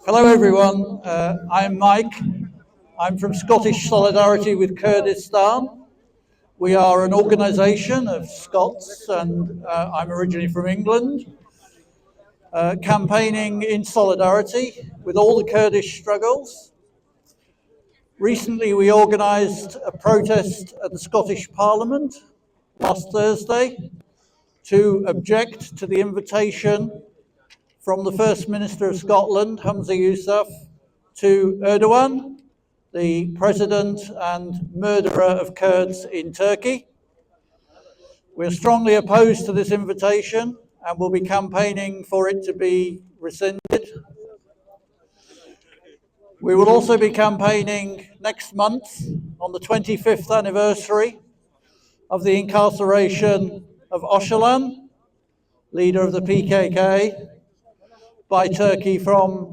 Hello, everyone. I'm Mike. I'm from Scottish Solidarity with Kurdistan. We are an organisation of Scots, and I'm originally from England, campaigning in solidarity with all the Kurdish struggles. Recently, we organised a protest at the Scottish Parliament last Thursday to object to the invitation from the First Minister of Scotland, Humza Yousaf, to Erdogan, the president and murderer of Kurds in Turkey. We're strongly opposed to this invitation and will be campaigning for it to be rescinded. We will also be campaigning next month on the 25th anniversary of the incarceration of Öcalan, leader of the PKK, by Turkey from